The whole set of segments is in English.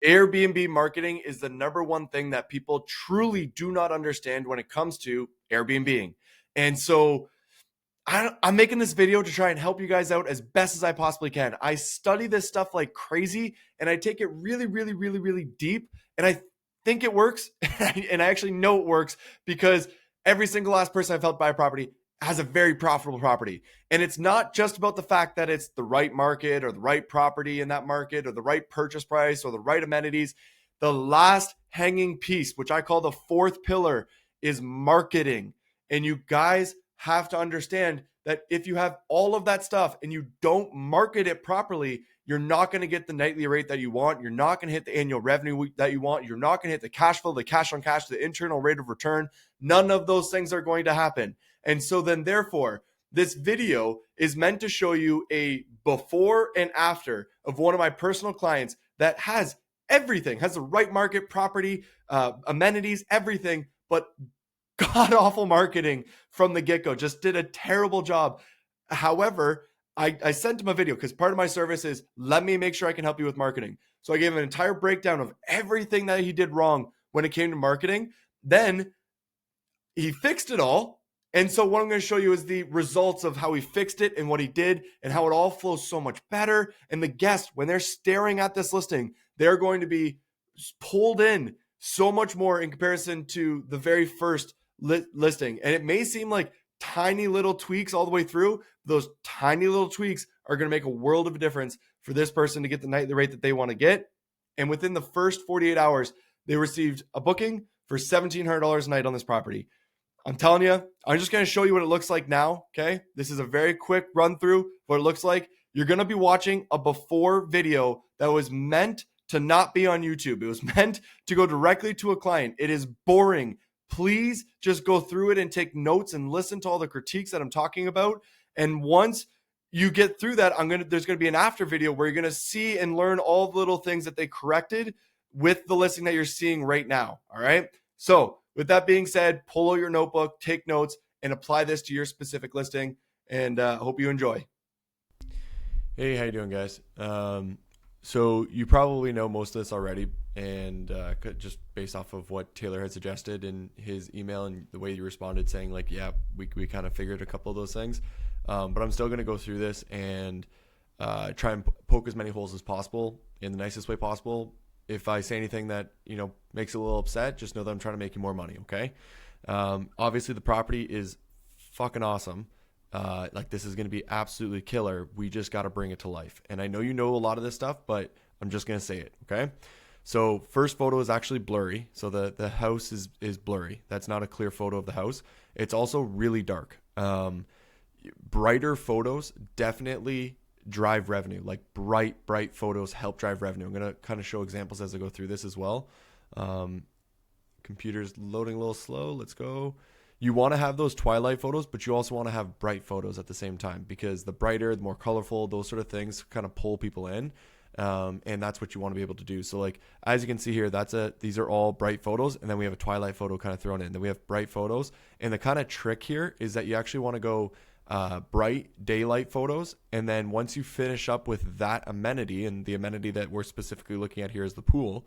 Airbnb marketing is the number one thing that people truly do not understand when it comes to Airbnb. And so I'm making this video to try and help you guys out as best as I possibly can. I study this stuff like crazy and I take it really, really, really, really deep. And I think it works. And I actually know it works because every single last person I've helped buy a property has a very profitable property. And it's not just about the fact that it's the right market or the right property in that market or the right purchase price or the right amenities. The last hanging piece, which I call the fourth pillar, is marketing. And you guys have to understand that if you have all of that stuff and you don't market it properly, you're not going to get the nightly rate that you want. You're not going to hit the annual revenue that you want. You're not going to hit the cash flow, the cash on cash, the internal rate of return. None of those things are going to happen. And so then therefore, this video is meant to show you a before and after of one of my personal clients that has everything, has the right market, property, amenities, everything, but god awful marketing from the get-go. Just did a terrible job. However, I sent him a video because part of my service is let me make sure I can help you with marketing. So I gave him an entire breakdown of everything that he did wrong when it came to marketing. Then he fixed it all. And so what I'm going to show you is the results of how he fixed it and what he did and how it all flows so much better. And the guests, when they're staring at this listing, they're going to be pulled in so much more in comparison to the very first listing. And it may seem like tiny little tweaks all the way through. Those tiny little tweaks are going to make a world of a difference for this person to get the nightly rate that they want to get. And within the first 48 hours, they received a booking for $1,700 a night on this property. I'm telling you, I'm just going to show you what it looks like now. Okay. This is a very quick run through what it looks like. You're going to be watching a before video that was meant to not be on YouTube. It was meant to go directly to a client. It is boring. Please just go through it and take notes and listen to all the critiques that I'm talking about. And once you get through that, there's going to be an after video where you're going to see and learn all the little things that they corrected with the listing that you're seeing right now. All right. So with that being said, pull out your notebook, take notes, and apply this to your specific listing. And hope you enjoy. Hey, how you doing, guys? So you probably know most of this already, and just based off of what Taylor had suggested in his email and the way you responded, saying like, yeah, we kind of figured a couple of those things. But I'm still going to go through this and try and poke as many holes as possible in the nicest way possible. If I say anything that, makes you a little upset, just know that I'm trying to make you more money, okay? Obviously, the property is fucking awesome. Like, this is going to be absolutely killer. We just got to bring it to life. And I know you know a lot of this stuff, but I'm just going to say it, okay? So first photo is actually blurry. So the house is blurry. That's not a clear photo of the house. It's also really dark. Brighter photos definitely drive revenue. Like bright photos help drive revenue. I'm going to kind of show examples as I go through this as well. Computer's loading a little slow. Let's go. You want to have those twilight photos, but you also want to have bright photos at the same time, because the brighter, the more colorful, those sort of things kind of pull people in. And that's what you want to be able to do. So like, as you can see here, these are all bright photos. And then we have a twilight photo kind of thrown in. Then we have bright photos. And the kind of trick here is that you actually want to go bright daylight photos. And then once you finish up with that amenity, and the amenity that we're specifically looking at here is the pool,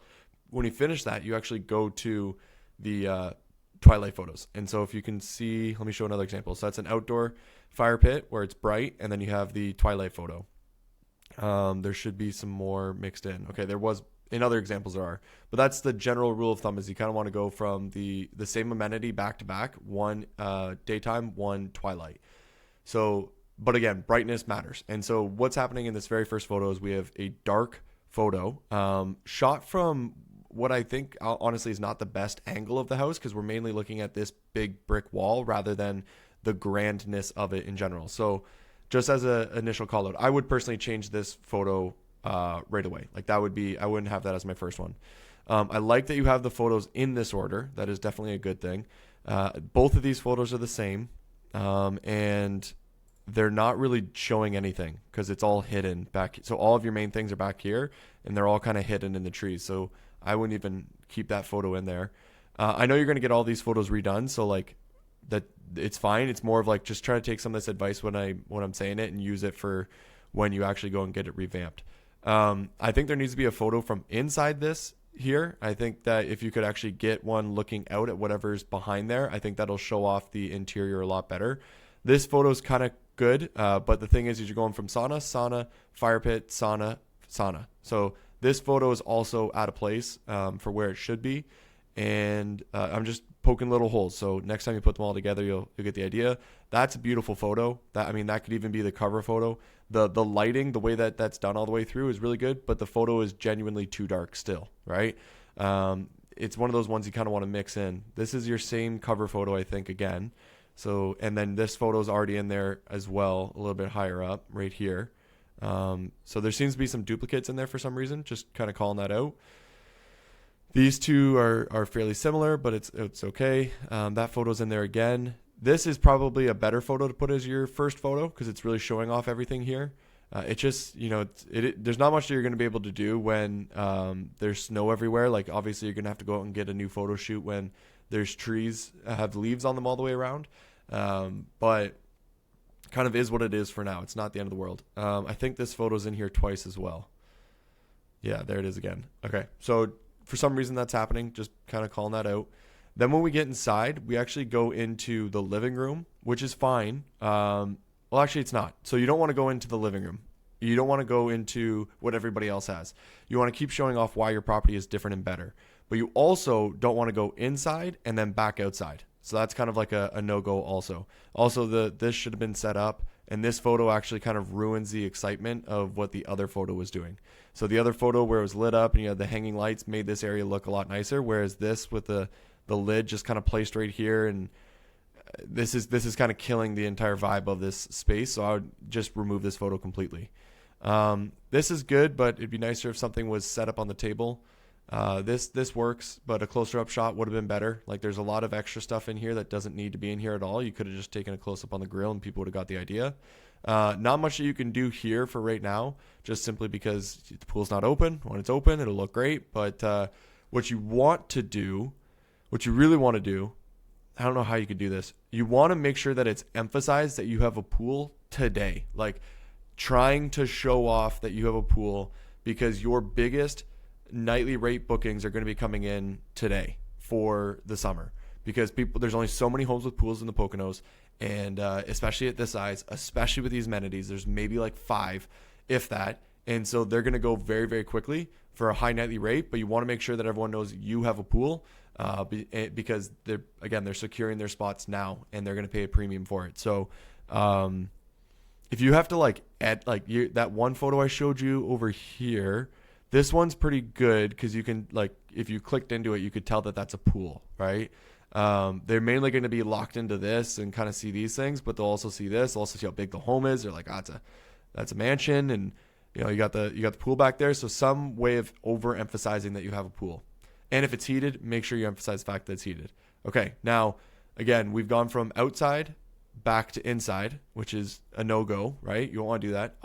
when you finish that, you actually go to the twilight photos. And so if you can see, let me show another example. So that's an outdoor fire pit where it's bright, and then you have the twilight photo. There should be some more mixed in. Okay, there was, in other examples there are, but that's the general rule of thumb, is you kind of want to go from the same amenity back to back, one daytime, one twilight. So, but again, brightness matters. And so what's happening in this very first photo is we have a dark photo shot from what I think honestly is not the best angle of the house, because we're mainly looking at this big brick wall rather than the grandness of it in general. So just as an initial call out, I would personally change this photo right away. Like that would be, I wouldn't have that as my first one. I like that you have the photos in this order. That is definitely a good thing. Both of these photos are the same, and they're not really showing anything because it's all hidden back. So all of your main things are back here, and they're all kind of hidden in the trees. So I wouldn't even keep that photo in there. I know you're going to get all these photos redone, so like that, it's fine. It's more of like, just try to take some of this advice when I'm saying it and use it for when you actually go and get it revamped. I think there needs to be a photo from inside this here. I think that if you could actually get one looking out at whatever's behind there, I think that'll show off the interior a lot better. This photo is kind of good, but the thing is you're going from sauna, fire pit, sauna. So this photo is also out of place for where it should be. And I'm just poking little holes. So next time you put them all together, you'll get the idea. That's a beautiful photo. That could even be the cover photo. The lighting, the way that's done all the way through is really good, but the photo is genuinely too dark still, right? It's one of those ones you kind of want to mix in. This is your same cover photo, I think, again. So, and then this photo is already in there as well, a little bit higher up right here. So there seems to be some duplicates in there for some reason, just kind of calling that out. These two are fairly similar, but it's okay. That photo's in there again. This is probably a better photo to put as your first photo because it's really showing off everything here. It just, there's not much that you're going to be able to do when there's snow everywhere. Like, obviously, you're going to have to go out and get a new photo shoot when there's trees have leaves on them all the way around. But kind of is what it is for now. It's not the end of the world. I think this photo's in here twice as well. Yeah, there it is again. Okay, so for some reason that's happening. Just kind of calling that out. Then when we get inside, we actually go into the living room, which is fine. Well, actually, it's not. So you don't want to go into the living room. You don't want to go into what everybody else has. You want to keep showing off why your property is different and better. But you also don't want to go inside and then back outside. So that's kind of like a no-go also. Also, this should have been set up, and this photo actually kind of ruins the excitement of what the other photo was doing. So the other photo where it was lit up and you had the hanging lights made this area look a lot nicer, whereas this with the lid just kind of placed right here, and this is kind of killing the entire vibe of this space. So I would just remove this photo completely. This is good, but it'd be nicer if something was set up on the table. This works, but a closer up shot would have been better. Like, there's a lot of extra stuff in here that doesn't need to be in here at all. You could have just taken a close up on the grill and people would have got the idea. Not much that you can do here for right now, just simply because the pool's not open. When it's open, it'll look great. But what you really want to do, I don't know how you could do this. You want to make sure that it's emphasized that you have a pool today. Like, trying to show off that you have a pool, because your biggest nightly rate bookings are going to be coming in today for the summer, because there's only so many homes with pools in the Poconos, and especially at this size, especially with these amenities, there's maybe like 5, if that. And so they're going to go very, very quickly for a high nightly rate, but you want to make sure that everyone knows you have a pool, because they're securing their spots now, and they're going to pay a premium for it. So if you have to add that one photo I showed you over here, this one's pretty good because you can, if you clicked into it, you could tell that that's a pool, right? They're mainly going to be locked into this and kind of see these things, but they'll also see this. They'll also see how big the home is. They're like, that's a mansion, and you got the pool back there. So some way of overemphasizing that you have a pool. And if it's heated, make sure you emphasize the fact that it's heated. Okay, now again, we've gone from outside back to inside, which is a no-go, right? You don't want to do that.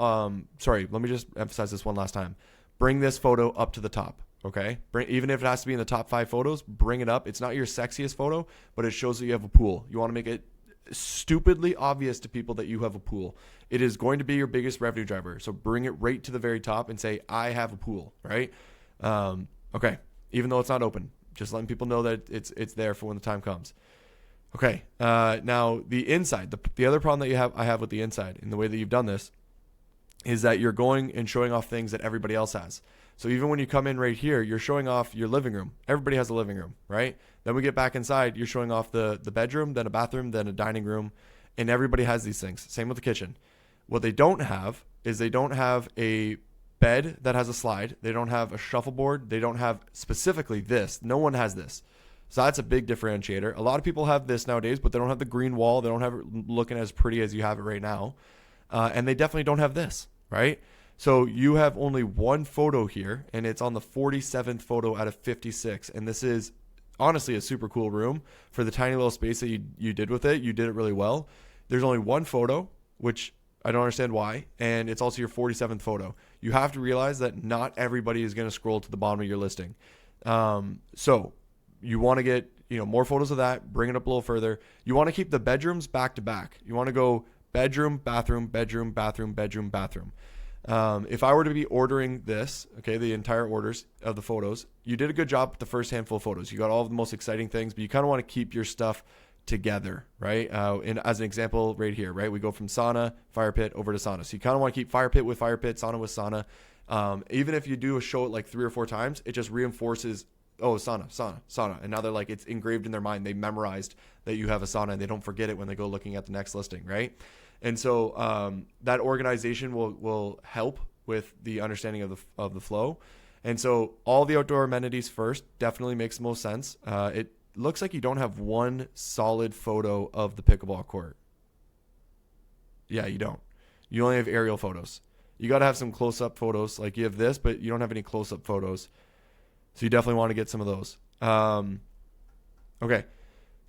Sorry, let me just emphasize this one last time. Bring this photo up to the top, okay? Even if it has to be in the top 5 photos, bring it up. It's not your sexiest photo, but it shows that you have a pool. You want to make it stupidly obvious to people that you have a pool. It is going to be your biggest revenue driver. So bring it right to the very top and say, I have a pool, right? Okay, even though it's not open, just letting people know that it's there for when the time comes. Okay, now the inside, the other problem that I have with the inside and the way that you've done this is that you're going and showing off things that everybody else has. So even when you come in right here, you're showing off your living room. Everybody has a living room, right? Then we get back inside, you're showing off the bedroom, then a bathroom, then a dining room, and everybody has these things. Same with the kitchen. What they don't have is they don't have a bed that has a slide. They don't have a shuffleboard. They don't have specifically this. No one has this. So that's a big differentiator. A lot of people have this nowadays, but they don't have the green wall. They don't have it looking as pretty as you have it right now. And they definitely don't have this, right? So you have only one photo here, and it's on the 47th photo out of 56. And this is honestly a super cool room for the tiny little space that you did with it. You did it really well. There's only one photo, which I don't understand why. And it's also your 47th photo. You have to realize that not everybody is going to scroll to the bottom of your listing. So you want to get, more photos of that, bring it up a little further. You want to keep the bedrooms back to back. You want to go bedroom, bathroom, bedroom, bathroom, bedroom, bathroom. If I were to be ordering this, okay, the entire orders of the photos, you did a good job with the first handful of photos. You got all of the most exciting things, but you kind of want to keep your stuff together, right? And as an example, right here, right, we go from sauna, fire pit over to sauna. So you kind of want to keep fire pit with fire pit, sauna with sauna. Even if you do a show it like 3 or 4 times, it just reinforces, oh, sauna, sauna, sauna. And now they're like, it's engraved in their mind. They memorized that you have a sauna and they don't forget it when they go looking at the next listing, right? And so that organization will help with the understanding of the flow. And so all the outdoor amenities first definitely makes the most sense. It looks like you don't have one solid photo of the pickleball court. Yeah, you don't. You only have aerial photos. You got to have some close-up photos. Like you have this, but you don't have any close-up photos. So you definitely want to get some of those. Okay.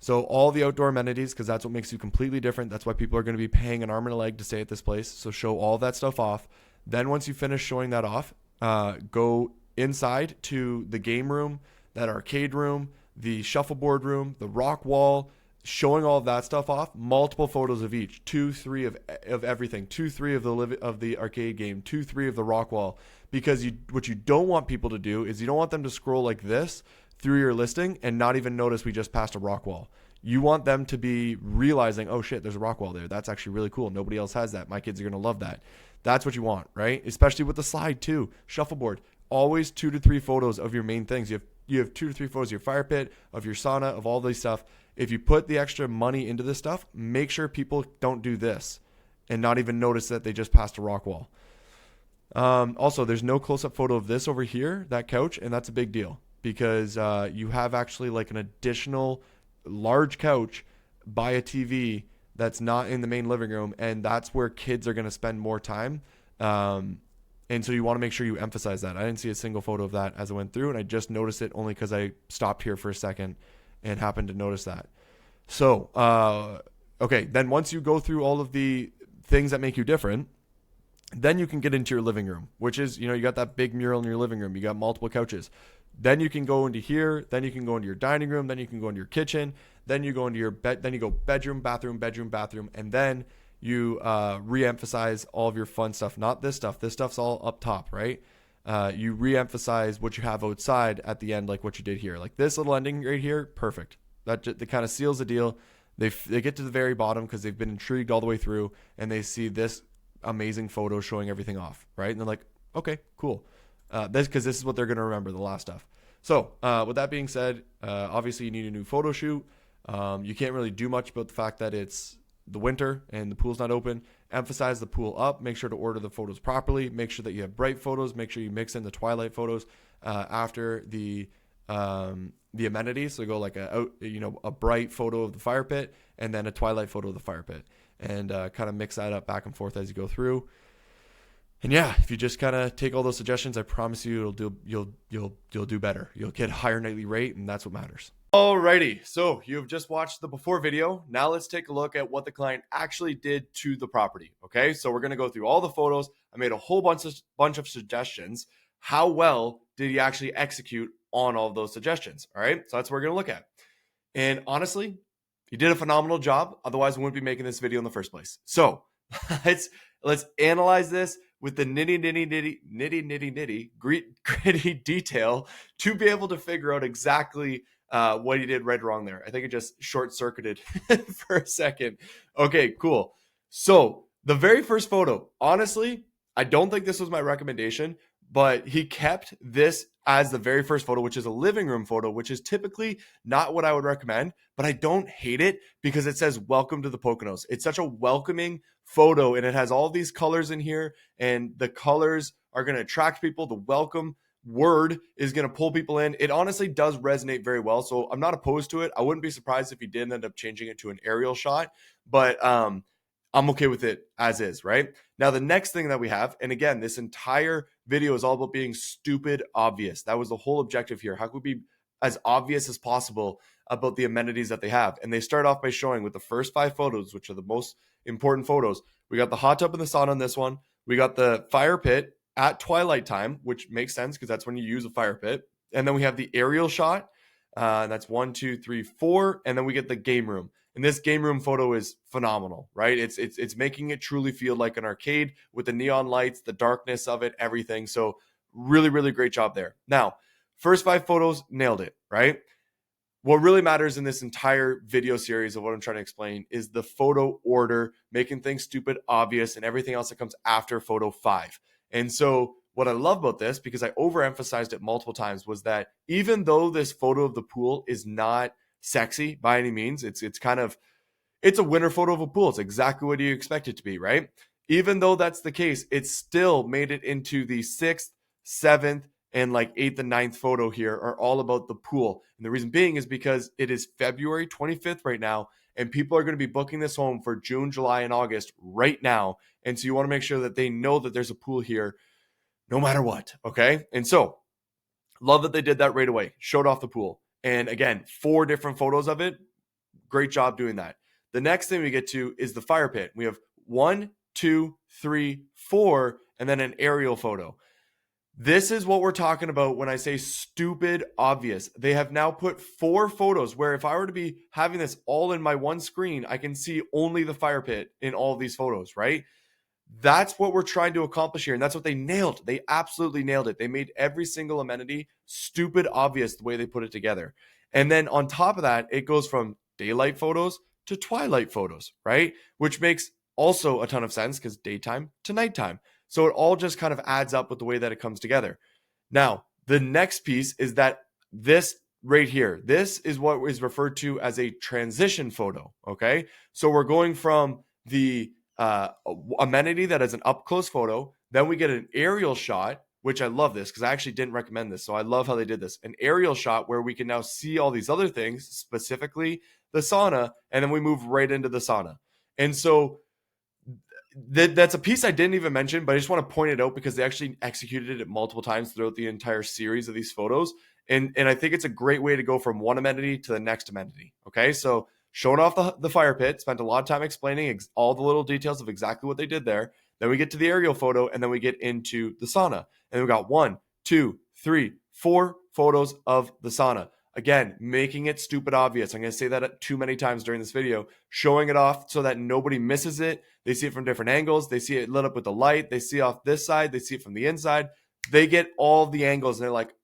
So all the outdoor amenities, because that's what makes you completely different. That's why people are going to be paying an arm and a leg to stay at this place. So show all that stuff off. Then once you finish showing that off, go inside to the game room, that arcade room, the shuffleboard room, the rock wall, showing all of that stuff off. Multiple photos of each, 2, 3 of everything, 2, 3 of the arcade game, 2, 3 of the rock wall. Because what you don't want people to do is you don't want them to scroll like this through your listing and not even notice we just passed a rock wall. You want them to be realizing, oh shit, there's a rock wall there. That's actually really cool. Nobody else has that. My kids are going to love that. That's what you want, right? Especially with the slide too. Shuffleboard, always 2 to 3 photos of your main things. You have 2 to 3 photos of your fire pit, of your sauna, of all this stuff. If you put the extra money into this stuff, make sure people don't do this and not even notice that they just passed a rock wall. Also, there's no close-up photo of this over here, that couch, and that's a big deal because you have actually like an additional large couch by a TV that's not in the main living room, and that's where kids are going to spend more time. And so you want to make sure you emphasize that. I didn't see a single photo of that as I went through, and I just noticed it only because I stopped here for a second and happened to notice that. So, okay, then once you go through all of the things that make you different, then you can get into your living room, which is, you got that big mural in your living room. You got multiple couches. Then you can go into here. Then you can go into your dining room. Then you can go into your kitchen. Then you go into your bed. Then you go bedroom, bathroom, bedroom, bathroom. And then you re-emphasize all of your fun stuff. Not this stuff. This stuff's all up top, right? You re-emphasize what you have outside at the end, like what you did here. Like this little ending right here, perfect. That kind of seals the deal. They get to the very bottom because they've been intrigued all the way through, and they see this amazing photo showing everything off, right? And they're like, okay, cool. This is what they're going to remember, the last stuff. So with that being said, obviously you need a new photo shoot. You can't really do much about the fact that it's the winter and the pool's not open. Emphasize the pool up. Make sure to order the photos properly. Make sure that you have bright photos. Make sure you mix in the twilight photos after the amenities. So go like a bright photo of the fire pit and then a twilight photo of the fire pit, and kind of mix that up back and forth as you go through. And yeah, if you just kind of take all those suggestions, I promise you you'll do better. You'll get a higher nightly rate, and that's what matters. Alrighty, so you've just watched the before video. Now let's take a look at what the client actually did to the property. Okay, so we're gonna go through all the photos. I made a whole bunch of suggestions. How well did he actually execute on all of those suggestions? All right, so that's what we're gonna look at. And honestly, he did a phenomenal job. Otherwise, we wouldn't be making this video in the first place. So let's analyze this with the nitty gritty detail to be able to figure out exactly what he did right or wrong there. I think it just short-circuited for a second. Okay, cool. So the very first photo, honestly, I don't think this was my recommendation, but he kept this as the very first photo, which is a living room photo, which is typically not what I would recommend, but I don't hate it because it says welcome to the Poconos. It's such a welcoming photo, and it has all these colors in here, and the colors are going to attract people. The welcome word is going to pull people in. It honestly does resonate very well, so I'm not opposed to it. I wouldn't be surprised if he did end up changing it to an aerial shot, but I'm okay with it as is, right? Now, the next thing that we have, and again, this entire video is all about being stupid obvious. That was the whole objective here. How could we be as obvious as possible about the amenities that they have? And they start off by showing with the first 5 photos, which are the most important photos. We got the hot tub and the sauna on this one. We got the fire pit at twilight time, which makes sense because that's when you use a fire pit. And then we have the aerial shot. That's 1, 2, 3, 4. And then we get the game room. And this game room photo is phenomenal, right? It's making it truly feel like an arcade with the neon lights, the darkness of it, everything. So really, really great job there. Now, first 5 photos, nailed it, right? What really matters in this entire video series of what I'm trying to explain is the photo order, making things stupid obvious, and everything else that comes after photo 5. And so what I love about this, because I overemphasized it multiple times, was that even though this photo of the pool is not sexy by any means, it's a winter photo of a pool. It's exactly what you expect it to be, right? Even though that's the case, it still made it into the 6th, 7th, and like 8th and 9th photo here are all about the pool. And the reason being is because it is February 25th right now, and people are going to be booking this home for June, July, and August right now. And so you want to make sure that they know that there's a pool here no matter what. Okay. And so love that they did that right away, showed off the pool. And again, 4 different photos of it. Great job doing that. The next thing we get to is the fire pit. We have 1, 2, 3, 4, and then an aerial photo. This is what we're talking about when I say stupid obvious. They have now put 4 photos where if I were to be having this all in my one screen, I can see only the fire pit in all of these photos, right? That's what we're trying to accomplish here. And that's what they nailed. They absolutely nailed it. They made every single amenity stupid obvious the way they put it together. And then on top of that, it goes from daylight photos to twilight photos, right? Which makes also a ton of sense because daytime to nighttime. So it all just kind of adds up with the way that it comes together. Now, the next piece is that this right here, this is what is referred to as a transition photo. Okay. So we're going from the amenity that is an up close photo. Then we get an aerial shot, which I love this because I actually didn't recommend this. So I love how they did this. An aerial shot where we can now see all these other things, specifically the sauna, and then we move right into the sauna. And so that's a piece I didn't even mention, but I just want to point it out because they actually executed it multiple times throughout the entire series of these photos. And I think it's a great way to go from one amenity to the next amenity. Okay, so showing off the fire pit, spent a lot of time explaining all the little details of exactly what they did there. Then we get to the aerial photo, and then we get into the sauna. And we got 1, 2, 3, 4 photos of the sauna. Again, making it stupid obvious. I'm going to say that too many times during this video, showing it off so that nobody misses it. They see it from different angles. They see it lit up with the light. They see off this side. They see it from the inside. They get all the angles and they're like,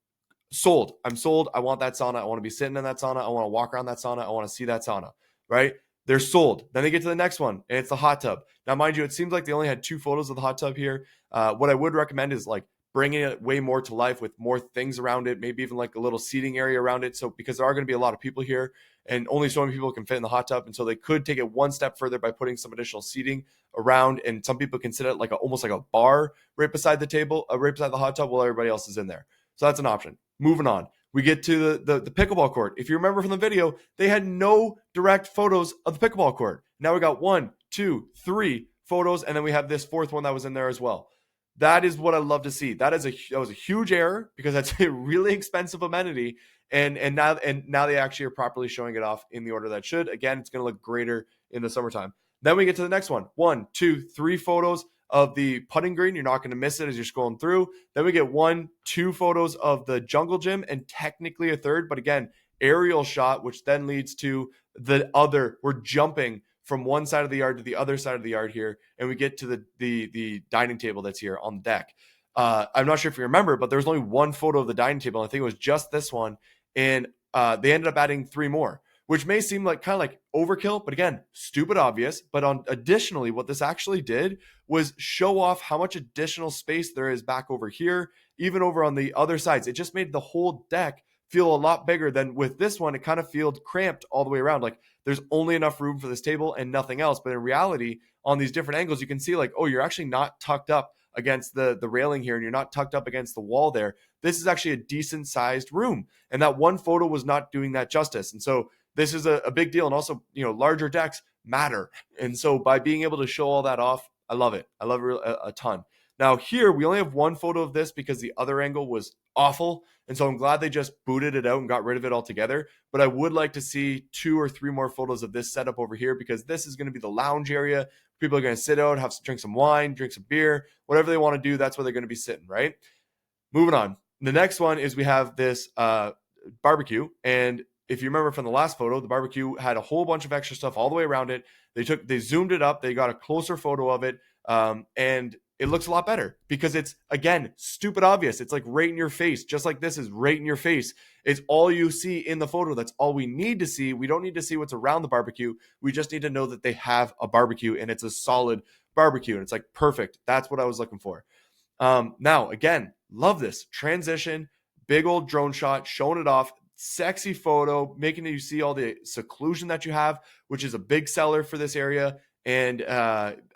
sold. I'm sold. I want that sauna. I want to be sitting in that sauna. I want to walk around that sauna. I want to see that sauna, right? They're sold. Then they get to the next one and it's the hot tub. Now, mind you, it seems like they only had 2 photos of the hot tub here. What I would recommend is like bringing it way more to life with more things around it, maybe even like a little seating area around it. So because there are going to be a lot of people here and only so many people can fit in the hot tub. And so they could take it one step further by putting some additional seating around. And some people consider it like almost like a bar right beside the table, right beside the hot tub while everybody else is in there. So that's an option. Moving on. We get to the pickleball court. If you remember from the video, they had no direct photos of the pickleball court. Now we got 1, 2, 3 photos. And then we have this 4th one that was in there as well. That is what I love to see. That was a huge error because that's a really expensive amenity, and now they actually are properly showing it off in the order that should. Again, it's going to look greater in the summertime. Then we get to the next one. 1, 2, 3 photos of the putting green. You're not going to miss it as you're scrolling through. Then we get 1, 2 photos of the jungle gym, and technically a third, but again, aerial shot, which then leads to the other. We're jumping from one side of the yard to the other side of the yard here, and we get to the dining table that's here on the deck. I'm not sure if you remember, but there was only 1 photo of the dining table. I think it was just this one, and they ended up adding 3 more, which may seem like kind of like overkill, but again, stupid obvious. But additionally, what this actually did was show off how much additional space there is back over here, even over on the other sides. It just made the whole deck feel a lot bigger than with this one. It kind of felt cramped all the way around. Like there's only enough room for this table and nothing else. But in reality, on these different angles, you can see like, oh, you're actually not tucked up against the railing here, and you're not tucked up against the wall there. This is actually a decent sized room. And that one photo was not doing that justice. And so this is a big deal. And also, larger decks matter. And so by being able to show all that off, I love it. I love it a ton. Now here, we only have 1 photo of this because the other angle was awful. And so I'm glad they just booted it out and got rid of it altogether. But I would like to see 2 or 3 more photos of this setup over here, because this is going to be the lounge area. People are going to sit out, drink some wine, drink some beer, whatever they want to do. That's where they're going to be sitting, right? Moving on. The next one is we have this barbecue, and if you remember from the last photo, the barbecue had a whole bunch of extra stuff all the way around it. They zoomed it up, they got a closer photo of it, and it looks a lot better because it's, again, stupid obvious. It's like right in your face, just like this is right in your face. It's all you see in the photo. That's all we need to see. We don't need to see what's around the barbecue. We just need to know that they have a barbecue and it's a solid barbecue. And it's like, perfect. That's what I was looking for. Now, again, love this transition, big old drone shot, showing it off, sexy photo, making you see all the seclusion that you have, which is a big seller for this area. And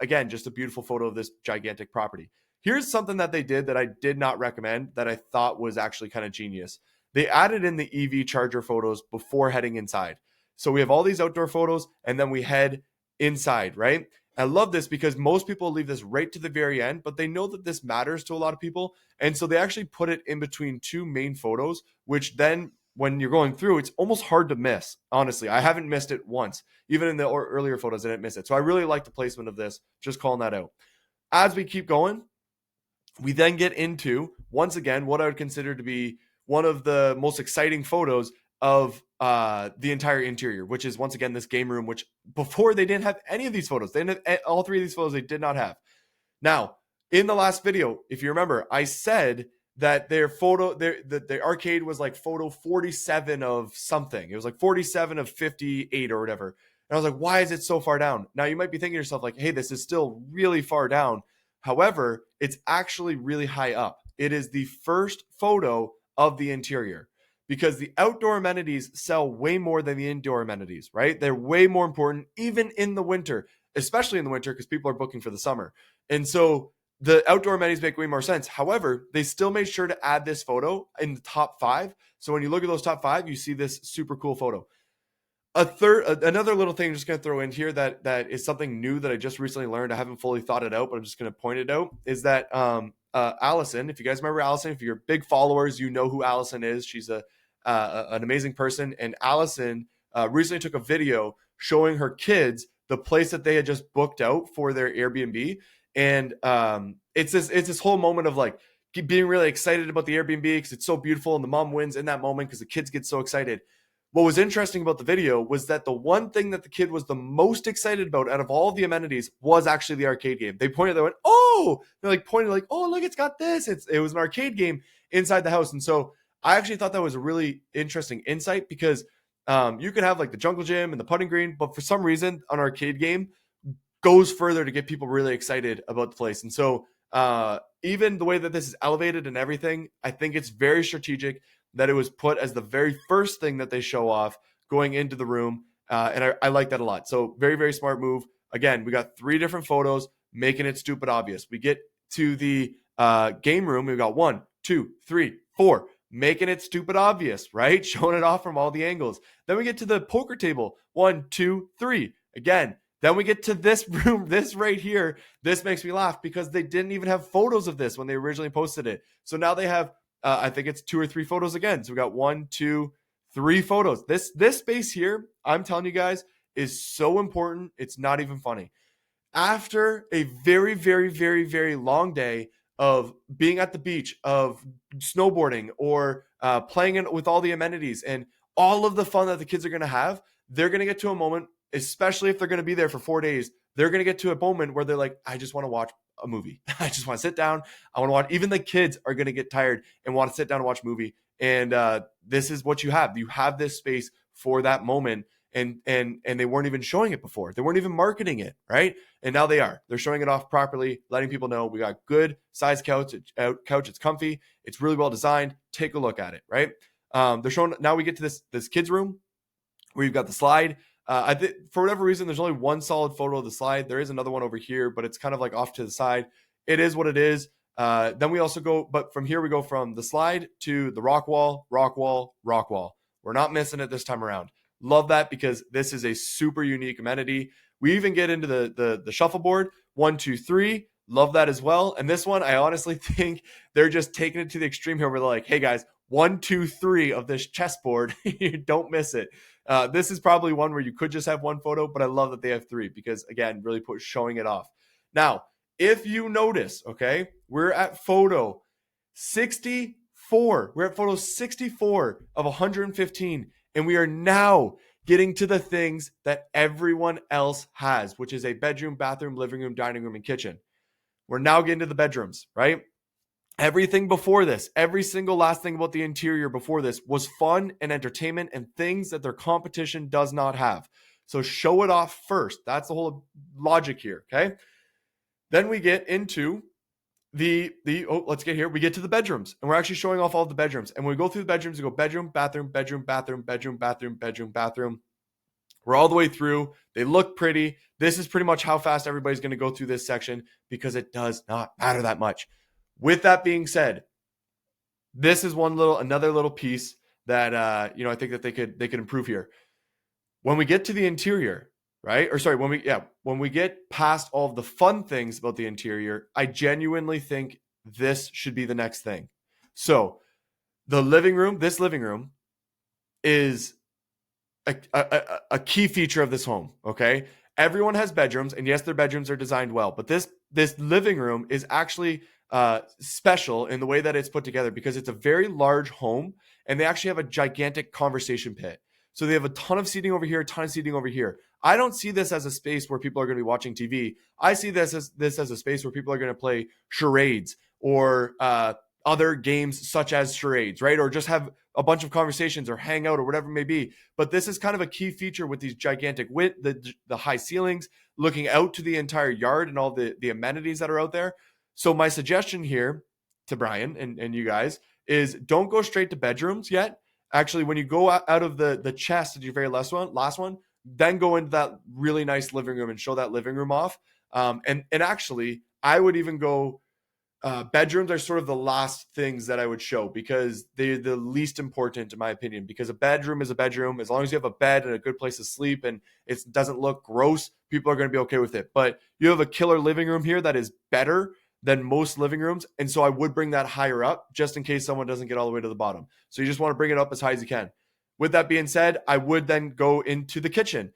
again, just a beautiful photo of this gigantic property. Here's something that they did that I did not recommend that I thought was actually kind of genius. They added in the EV charger photos before heading inside. So we have all these outdoor photos and then we head inside, right? I love this because most people leave this right to the very end, but they know that this matters to a lot of people. And so they actually put it in between two main photos, which then when you're going through, it's almost hard to miss. Honestly, I haven't missed it once. Even in the earlier photos, I didn't miss it. So I really like the placement of this, just calling that out. As we keep going, we then get into, once again, what I would consider to be one of the most exciting photos of the entire interior, which is, once again, this game room, which before they didn't have any of these photos. They didn't have all three of these photos. They did not have. Now, in the last video, if you remember, I said that the arcade was like photo 47 of something. It was like 47 of 58 or whatever. And I was like, why is it so far down? Now you might be thinking to yourself like, hey, this is still really far down. However, it's actually really high up. It is the first photo of the interior because the outdoor amenities sell way more than the indoor amenities, right? They're way more important, even in the winter, especially in the winter, because people are booking for the summer. And so the outdoor amenities make way more sense. However, they still made sure to add this photo in the top 5. So when you look at those top 5, you see this super cool photo. Another little thing I'm just going to throw in here that is something new that I just recently learned. I haven't fully thought it out, but I'm just going to point it out, is that Allison, if you guys remember Allison, if you're big followers, you know who Allison is. She's an amazing person. And Allison recently took a video showing her kids the place that they had just booked out for their Airbnb. And it's this whole moment of like being really excited about the Airbnb because it's so beautiful, and the mom wins in that moment because the kids get so excited. What was interesting about the video was that the one thing that the kid was the most excited about out of all of the amenities was actually the arcade game. They pointed, they went, oh, they're like pointed like, oh, look, it's got this. It was an arcade game inside the house. And so I actually thought that was a really interesting insight because you can have like the jungle gym and the putting green, but for some reason an arcade game goes further to get people really excited about the place. And so even the way that this is elevated and everything, I think it's very strategic that it was put as the very first thing that they show off going into the room. And I like that a lot. So very, very smart move. Again, we got 3 different photos making it stupid obvious. We get to the game room. We've got 1, 2, 3, 4, making it stupid obvious, right? Showing it off from all the angles. Then we get to the poker table. 1, 2, 3. Again, then we get to this room, this right here. This makes me laugh because they didn't even have photos of this when they originally posted it. So now they have I think it's 2 or 3 photos again. So we got 1, 2, 3 photos. This space here, I'm telling you guys, is so important. It's not even funny. After a very, very, very, very long day of being at the beach, of snowboarding, or playing with all the amenities and all of the fun that the kids are going to have, they're going to get to a moment, especially if they're going to be there for 4 days, they're going to get to a moment where they're like, I just want to watch a movie. I just want to sit down. I want to watch. Even the kids are going to get tired and want to sit down and watch a movie. And this is what you have. You have this space for that moment. And they weren't even showing it before. They weren't even marketing it, right? And now they are. They're showing it off properly, letting people know we got good size couch. It's comfy. It's really well designed. Take a look at it, right? They're showing. Now we get to this kids room where you've got the slide. For whatever reason, there's only one solid photo of the slide. There is another one over here, but it's kind of like off to the side. It is what it is. Then we also go, but from here we go from the slide to the rock wall, rock wall, rock wall. We're not missing it this time around. Love that because this is a super unique amenity. We even get into the shuffleboard. 1, 2, 3. Love that as well. And this one, I honestly think they're just taking it to the extreme here where they're like, hey guys, 1, 2, 3 of this chessboard. Don't miss it. This is probably one where you could just have 1 photo, but I love that they have 3 because, again, really showing it off. Now, if you notice, okay, we're at photo 64. We're at photo 64 of 115. And we are now getting to the things that everyone else has, which is a bedroom, bathroom, living room, dining room, and kitchen. We're now getting to the bedrooms, right? Everything before this, every single last thing about the interior before this was fun and entertainment and things that their competition does not have. So show it off first. That's the whole logic here, okay? Then we get into let's get here. We get to the bedrooms, and we're actually showing off all of the bedrooms. And when we go through the bedrooms, we go bedroom, bathroom, bedroom, bathroom, bedroom, bathroom, bedroom, bathroom. We're all the way through. They look pretty. This is pretty much how fast everybody's going to go through this section because it does not matter that much. With that being said, this is another little piece that I think that they could improve here. When we get to the interior, right? Or sorry, when we get past all of the fun things about the interior, I genuinely think this should be the next thing. So, this living room is a key feature of this home, okay? Everyone has bedrooms, and yes, their bedrooms are designed well, but this living room is actually special in the way that it's put together because it's a very large home, and they actually have a gigantic conversation pit. So they have a ton of seating over here, a ton of seating over here. I don't see this as a space where people are going to be watching TV. I see this as a space where people are going to play charades or other games such as charades, right? Or just have a bunch of conversations or hang out or whatever it may be. But this is kind of a key feature with these gigantic the high ceilings, looking out to the entire yard and all the amenities that are out there. So my suggestion here to Brian and you guys is don't go straight to bedrooms yet. Actually, when you go out of the chest at your very last one, then go into that really nice living room and show that living room off. And actually, I would even go bedrooms are sort of the last things that I would show because they're the least important in my opinion, because a bedroom is a bedroom. As long as you have a bed and a good place to sleep and it doesn't look gross, people are going to be okay with it. But you have a killer living room here that is better than most living rooms. And so I would bring that higher up just in case someone doesn't get all the way to the bottom. So you just want to bring it up as high as you can. With that being said, I would then go into the kitchen.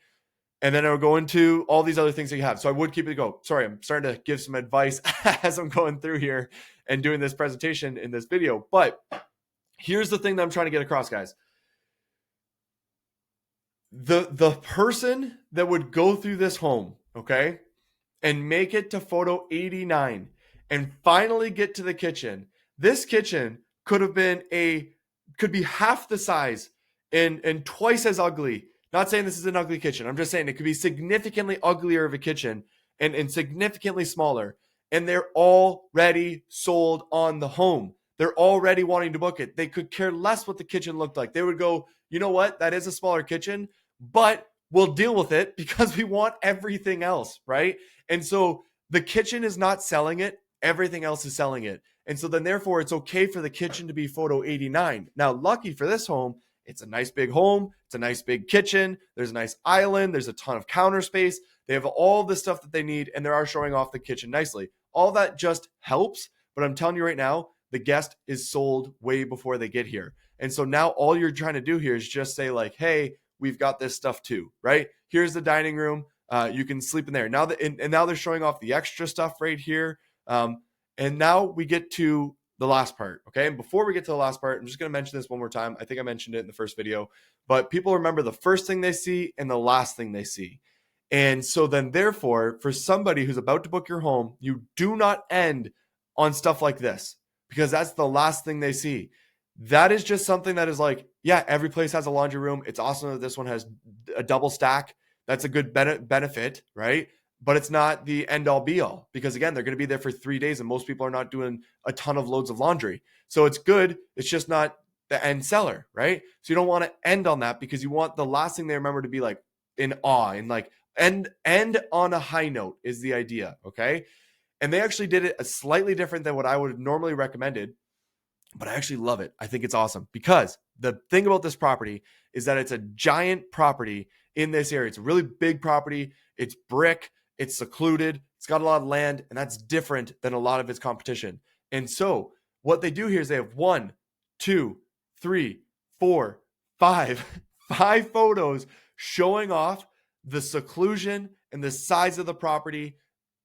And then I would go into all these other things that you have. So I would keep it go. Sorry, I'm starting to give some advice as I'm going through here and doing this presentation in this video. But here's the thing that I'm trying to get across, guys. The person that would go through this home, okay, and make it to photo 89 and finally get to the kitchen, this kitchen could be half the size and twice as ugly. Not saying this is an ugly kitchen. I'm just saying it could be significantly uglier of a kitchen and significantly smaller. And they're already sold on the home. They're already wanting to book it. They could care less what the kitchen looked like. They would go, you know what? That is a smaller kitchen, but we'll deal with it because we want everything else, right? And so the kitchen is not selling it. Everything else is selling it. And so then therefore it's okay for the kitchen to be photo 89. Now, lucky for this home, it's a nice big home. It's a nice big kitchen. There's a nice island. There's a ton of counter space. They have all the stuff that they need, and they are showing off the kitchen nicely. All that just helps, but I'm telling you right now, the guest is sold way before they get here. And so now all you're trying to do here is just say like, hey, we've got this stuff too, right? Here's the dining room. You can sleep in there. Now and now they're showing off the extra stuff right here. And now we get to the last part, okay? And before we get to the last part, I'm just going to mention this one more time. I think I mentioned it in the first video, but people remember the first thing they see and the last thing they see. And so then therefore, for somebody who's about to book your home, you do not end on stuff like this because that's the last thing they see. That is just something that is like, yeah, every place has a laundry room. It's awesome that this one has a double stack. That's a good benefit, right? But it's not the end all be all because again, they're going to be there for 3 days and most people are not doing a ton of loads of laundry. So it's good. It's just not the end seller, right? So you don't want to end on that because you want the last thing they remember to be like in awe and like end on a high note is the idea. Okay. And they actually did it a slightly different than what I would have normally recommended, but I actually love it. I think it's awesome because the thing about this property is that it's a giant property in this area. It's a really big property. It's brick. It's secluded. It's got a lot of land, and that's different than a lot of its competition. And so what they do here is they have 1, 2, 3, 4, 5, 5 photos showing off the seclusion and the size of the property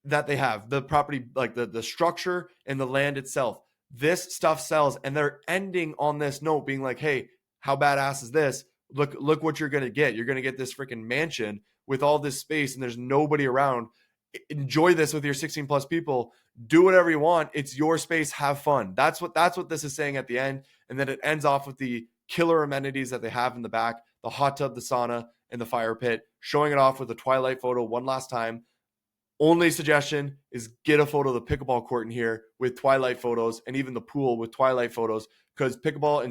that they have. The property, like the structure and the land itself. This stuff sells, and they're ending on this note being like, hey, how badass is this? look what you're going to get. You're going to get this freaking mansion with all this space and there's nobody around. Enjoy this with your 16 plus people. Do whatever you want. It's your space. Have fun. That's what this is saying at the end. And then it ends off with the killer amenities that they have in the back, the hot tub, the sauna, and the fire pit, showing it off with a twilight photo one last time. Only suggestion is get a photo of the pickleball court in here with twilight photos, and even the pool with twilight photos, because pickleball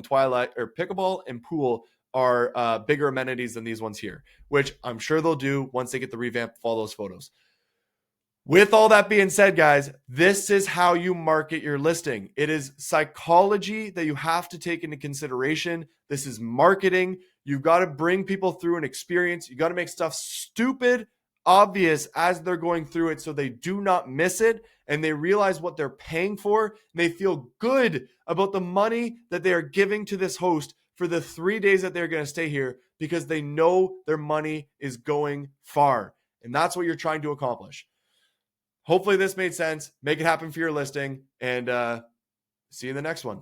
and pool are bigger amenities than these ones here, which I'm sure they'll do once they get the revamp of all those photos. With all that being said, guys, this is how you market your listing. It is psychology that you have to take into consideration. This is marketing. You've got to bring people through an experience. You got to make stuff stupid obvious as they're going through it so they do not miss it and they realize what they're paying for and they feel good about the money that they are giving to this host for the 3 days that they're going to stay here, because they know their money is going far. And that's what you're trying to accomplish. Hopefully this made sense. Make it happen for your listing, and see you in the next one.